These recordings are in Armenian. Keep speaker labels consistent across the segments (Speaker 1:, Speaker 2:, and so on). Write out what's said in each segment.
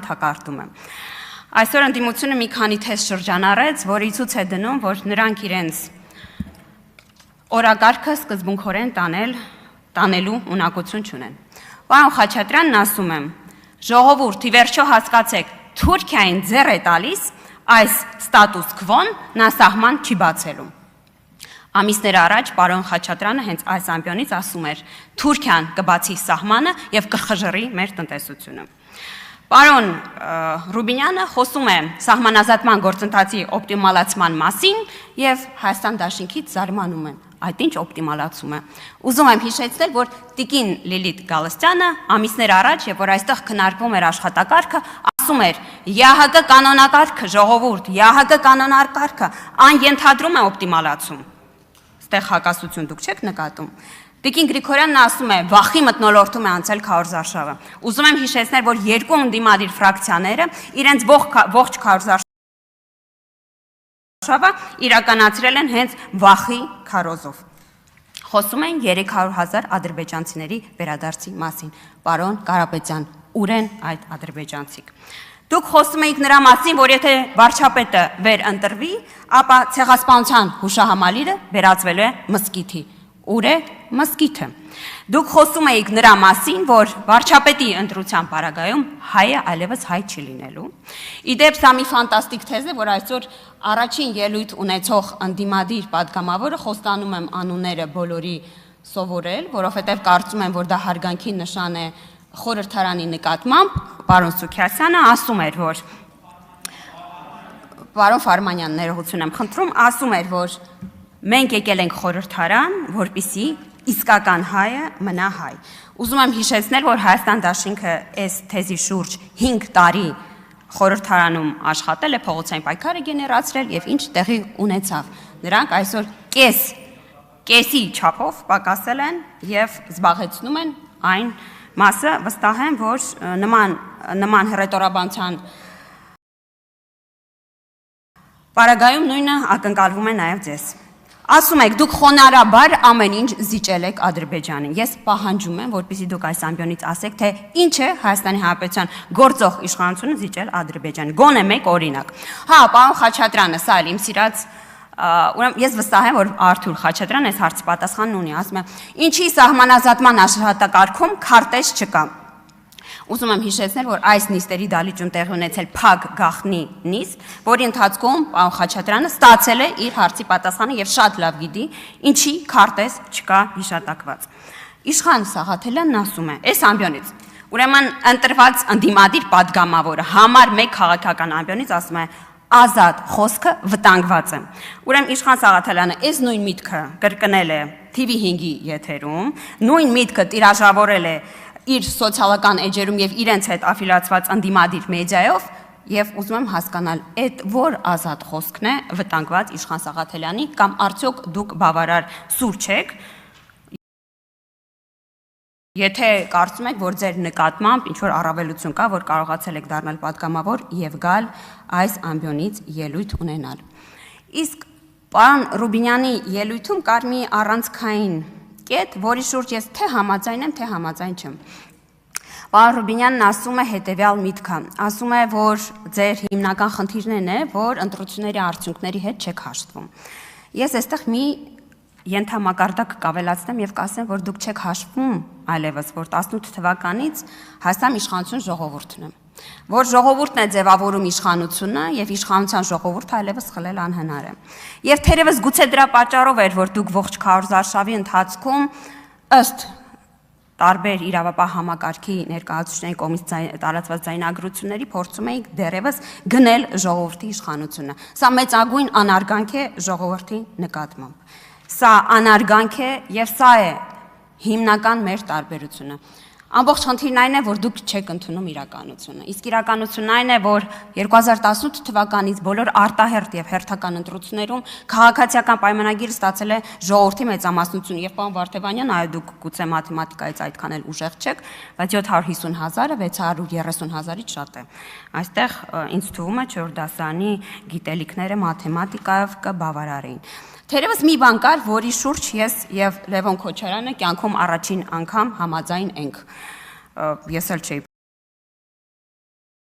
Speaker 1: թակարդում եմ։ Այսօր ընդդիմությունը մի քանի թեստ շրջանառեց, որի ցույց է դնում, որ նրանք իրենց օրակարգը սկզբունքորեն տանելու ունակություն չունեն։ Պարոն Խաչատրյանն ասում եմ, ժողովուրդ, ի վերջո հասկացեք, Թուրքիային ձեռ է տալիս այս ստատուս քվոն նա սահման չի բացելու։ Ամիսներ առաջ պարոն Խաչատրյանը հենց այս ամբիոնից ասում էր. Թուրքիան կբացի սահմանը եւ կխժռի մեր տնտեսությունը։ Պարոն Ռուբինյանը խոսում է սահմանազատման գործընթացի օպտիմալացման մասին եւ Հայաստան Դաշինքից զարմանում են։ Այդ ինչ օպտիմալացում է։ Ուզում եմ հիշեցնել, որ Տիկին Լիլիթ Գալստյանը ամիսներ առաջ, երբ որ այստեղ քննարկվում էր աշխատակարգը, ասում էր. ՀՀԿ կանոնակարգը, ժողովուրդ, ՀՀԿ կանոնակարգը անյենթադրում է օպտիմալացում։ Ստեղ հակասություն դուք չեք նկատում։ Տիկին Գրիգորյանն ասում է, վախի մթնոլորտում է անցել քարոզարշավը։ Ուզում եմ հիշեցնել, որ երկու ընդդիմադիր ֆրակցիաները իրենց ողջ քարոզարշավը իրականացրել են հենց վախի քարոզով։ Խոսում են 300,000 ադրբեջանցիների վերադարձի մասին։ Պարոն Կարապետյան, ուր են այդ ադրբեջանցիք։ Դուք խոսում եք նրա մասին, որ եթե վարչապետը վերընտրվի, ապա ցեղասպանության հուշահամալիրը վերածվելու է մզկիթի։ Ուր է մզկիթը։ Դուք խոսում եք նրա մասին, որ վարչապետի ընտրության պարագայում հայը այլևս հայ չի լինելու։ Իդեպ սա մի ֆանտաստիկ թեզ է, որ այսօր առաջին ելույթ ունեցող ընդդիմադիր պատգամավորը խոստանում եմ անունները բոլորի սովորել, որովհետև կարծում եմ, որ դա հարգանքի նշան է խորհրդարանի նկատմամբ, պարոն Սուքիասյանը ասում էր, որ պարոն Ֆարմանյան, ներողություն եմ խնդրում, ասում էր, որ մենք եկել ենք խորհրդարան, որպեսզի իսկական հայը մնա հայ։ Ուզում եմ հիշեցնել, որ Հայաստան Դաշինքը այս թեզի շուրջ 5 տարի խորհրդարանում աշխատել է, փողոցային պայքարը գեներացրել եւ ինչ տեղի ունեցավ։ Նրանք այսօր կեսի չափով պակասել են եւ զբաղեցնում են այն մասը, վստահ եմ, որ նման հռետորաբանության պարագայում նույնը ակնկալվում է նաև ձեզ։ Ասում եք, դուք խոնարհաբար ամեն ինչ զիջել եք Ադրբեջանին։ Ես պահանջում եմ, որպեսզի դուք այս ամբիոնից ասեք, թե ինչ է Հայաստանի Հանրապետության գործող իշխանությունը զիջել Ադրբեջանին։ Գոնե մեկ օրինակ։ Հա, պարոն Խաչատրյանը, սա էլ իմ սիրած ուրեմն ես վստահ եմ, որ Արթուր Խաչատրյանը այս հարցի պատասխանն ունի, ասում է. Ինչի սահմանազատման աշխատակարգում քարտեզ չկա։ Ուզում եմ հիշեցնել, որ այս նիստերի դալիճում տեղի ունեցել փակ գաղտնի նիստ, որի ընթացքում պարոն Խաչատրյանը ստացել է իր հարցի պատասխանը եւ շատ լավ գիտի, ինչի քարտեզ չկա հիշատակված։ Իշխան Սաղաթելյանն ասում է, այս ամբիոնից, ուրեմն ընտրված ընդդիմադիր պատգամավորը համար 1 քաղաքական ամբիոնից ասում է ազատ խոսքը վտանգված է։ Ուրեմն Իշխան Սաղաթելյանը այս նույն միտքը կրկնել է TV5-ի եթերում, նույն միտքը տիրաժավորել է իր սոցիալական էջերում եւ իրենց հետ աֆիլիացված ընդդիմադիր մեդիայով եւ ուզում եմ հասկանալ, այդ որ ազատ խոսքն է վտանգված Իշխան Սաղաթելյանի կամ արդյոք դուք բավարար սուր չեք։ Եթե կարծում եք, որ ձեր նկատմամբ ինչ-որ առավելություն կա, որ կարողացել եք դառնալ պատգամավոր եւ գալ այս ամբիոնից ելույթ ունենալ։ Իսկ պարոն Ռուբինյանի ելույթում կար մի առանցքային կետ, որի շուրջ ես թե համաձայն եմ, թե համաձայն չեմ։ Պարոն Ռուբինյանն ասում է հետեւյալ միտքը, ասում է, որ ձեր հիմնական խնդիրն է, որ ընտրությունների արդյունքների հետ չեք հաշտվում։ Ես այստեղ մի ենթամակարդակ կավելացնեմ եւ կասեմ, որ դուք չեք հաշվում այլևս, որ 18 թվականից Հայաստան իշխանություն ժողովուրդն է, որ ժողովուրդն է ձևավորում իշխանությունը եւ իշխանության ժողովուրդը այլևս խլել անհնար է։ Եվ թերևս գուցե դրա պատճառով էր, որ դուք ողջ քարոզարշավի ընթացքում ըստ տարբեր իրավապահ համակարգի ներկայացուցիչների կողմից տարածված ձայնագրությունների փորձում էիք դերևս գնել ժողովրդի իշխանությունը։ Սա մեծագույն անարգանք է ժողովրդի նկատմամբ։ Սա անարգանք է եւ սա է հիմնական մեր տարբերությունը։ Ամբողջ խնդիրն այն է, որ դուք չեք ընդունում իրականությունը։ Իսկ իրականությունն այն է, որ 2018 թվականից բոլոր արտահերթ եւ հերթական ընտրություններում քաղաքացիական պայմանագիրը ստացել է ժողովրդի մեծամասնությունը եւ պարոն Վարդևանյան, այո դուք գուցե մաթեմատիկայից այդքան էլ ուժեղ չեք, բայց 750,000-ը 630,000-ից շատ է։ Այստեղ ինձ թվում է 4 դասարանի գիտելիքները մաթեմատիկայով կբավարարեին։ Թերևս մի բան կար, որի շուրջ ես եւ Լևոն Քոչարյանը կյանքում առաջին անգամ համաձայն ենք։ Ես էլ չէի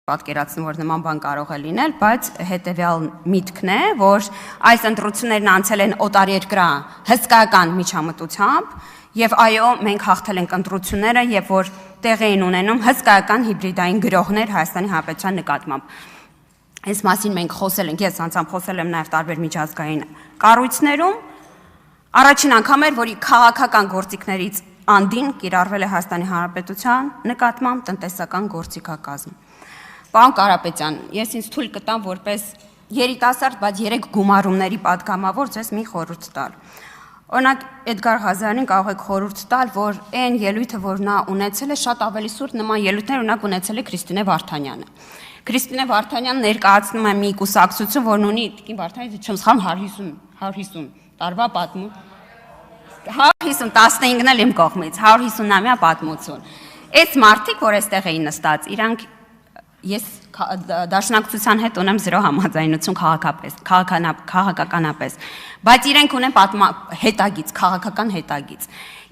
Speaker 1: պատկերացնում, որ նման բան կարող է լինել, բայց հետևյալ միտքն է, որ այս ընտրություններն անցել են օտարերկրյա հսկայական միջամտությամբ, եւ այո, մենք հաղթել ենք ընտրությունները, եւ որ տեղի են ունենում հսկայական հիբրիդային գրոհներ Հայաստանի Հանրապետության նկատմամբ։ Այս մասին մենք խոսել ենք, ես անձամբ խոսել եմ նաեւ տարբեր միջազգային կառույցներում։ Առաջին անգամ էր, որի քաղաքական գործիքներից անդին կիրառվել է Հայաստանի Հանրապետության նկատմամբ տնտեսական գործիքակազմ։ Պարոն Կարապետյան, ես ինձ թույլ կտամ որպես երիտասարդ, բայց 3 գումարումների պատգամավոր ձեզ մի խորհուրդ տալ։ Օրինակ Էդգար Ղազարյանին կարող եք խորհուրդ տալ, որ այն ելույթը, որ նա ունեցել է, շատ ավելի սուրբ նման ելույթներ օրինակ ունեցել է Քրիստինե Վարդանյանը։ Քրիստինե Վարդանյանն ներկայացնում է մի կուսակցություն, որն ունի Տիկին Վարդանյանը, չեմ սխալվում, 150 տարվա պատմություն։ 115-ն էլ իմ կողմից, 150-ամյա պատմություն։ Այս մարդիկ, որ այստեղ էին նստած, իրանք ես դաշնակցության հետ ունեմ 0 համաձայնություն քաղաքականապես, բայց իրենք ունեն հետագից, քաղաքական հետագից։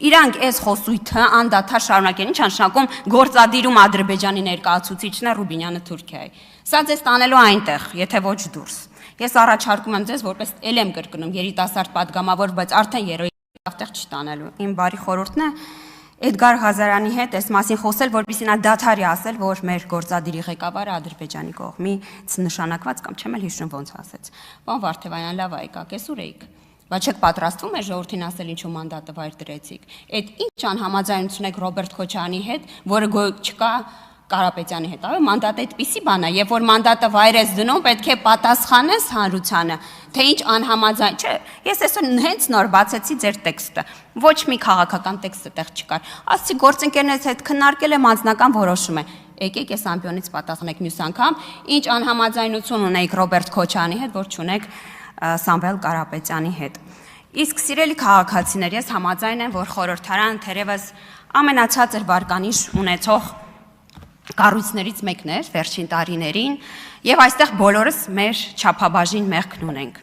Speaker 1: Իրանք այս խոսույթը անդադար շարունակեն, ինչ նշանակում գործադիրում Ադրբեջանի ներկայացուցիչն է Ռուբինյանը Թուրքիայի։ Սա ձեզ տանելու այնտեղ, եթե ոչ դուրս։ Ես առաջարկում եմ ձեզ, որպես ել եմ կրկնում, երիտասարդ պատգամավոր, բայց արդեն երրորդ չտանելու։ Իմ բարի խորհուրդն է Էդգար Ղազարյանի հետ այս մասին խոսել, որպեսզի նա դադարի ասել, որ մեր գործադիրի ղեկավարը Ադրբեջանի կողմից նշանակված կամ չեմ էլ հիշում ոնց ասեց։ Պարոն Վարդևանյան, լավ է, եկաք, ես ուր էիք։ Բայց չեք պատրաստվում եք ժողովրդին ասել ինչու մանդատը վայր դրեցիք։ Այդ ինչ անհամաձայնություն եք Ռոբերտ Քոչարյանի հետ, որը չկա Կարապետյանի հետ, այո, մանդատը այդպիսի բան է, երբ որ մանդատը վայր ես դնում, պետք է պատասխանես հանրությանը, թե ինչ անհամաձայն, չէ, ես այսօր հենց նոր բացեցի ձեր տեքստը, ոչ մի քաղաքական տեքստ այդտեղ չկար, ասացի գործընկերներից հետ քննարկել եմ անձնական որոշում է, եկեք այս ամբիոնից պատասխանեք մյուս անգամ, ինչ անհամաձայնություն ունեիք Ռոբերտ Քոչարյանի հետ, որ չունեք Սամվել Կարապետյանի հետ։ Իսկ սիրելի քաղաքացիներ, ես համաձայն եմ, որ խորհրդարանը թերևս ամենացածր վարկանիշ ունեցող կառույցներից մեկն էր վերջին տարիներին, եւ այստեղ բոլորս մեր չափաբաժին մեղքն ունենք։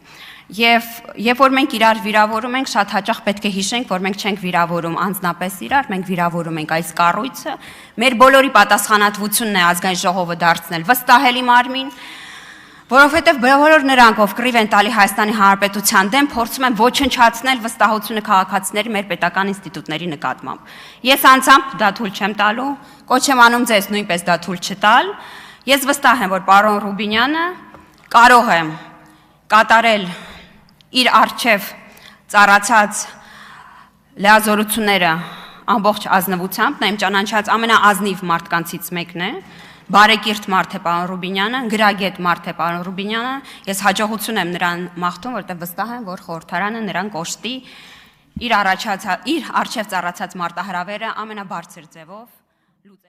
Speaker 1: Եվ երբ որ մենք իրար վիրավորում ենք, շատ հաճախ պետք է հիշենք, որ մենք չենք վիրավորում անձնապես իրար, մենք վիրավորում ենք այս կառույցը, մեր բոլորի պատասխանատվությունն է ազգային ժողովը դարձնել վստահելի մարմին, որովհետև բոլոր նրանք, ով կռիվ են տալի Հայաստանի Հանրապետության դեմ, փորձում են ոչնչացնել վստահությունը քաղաքացիների մեր պետական ինստիտուտների նկատմամբ։ Ես անձամբ դա թույլ չեմ տալու, կոչ եմ անում ձեզ նույնպես դա թույլ չտալ։ Ես վստահ եմ, որ պարոն Ռուբինյանը կարող է կատարել իր առջև ծառացած լիազորությունները ամբողջ ազնվությամբ, նա իմ ճանաչած ամենաազնիվ մարդկանցից մեկն է, բարեկիրթ մարդ է պարոն Ռուբինյանը, գրագետ մարդ է պարոն Ռուբինյանը, ես հաջողություն եմ նրան մաղթում, որտեղ վստահ եմ, որ խորհրդարանը նրան կոշտի իր առջև ծառացած մարտահրավերը ամենաբարձր ձևով լուծել։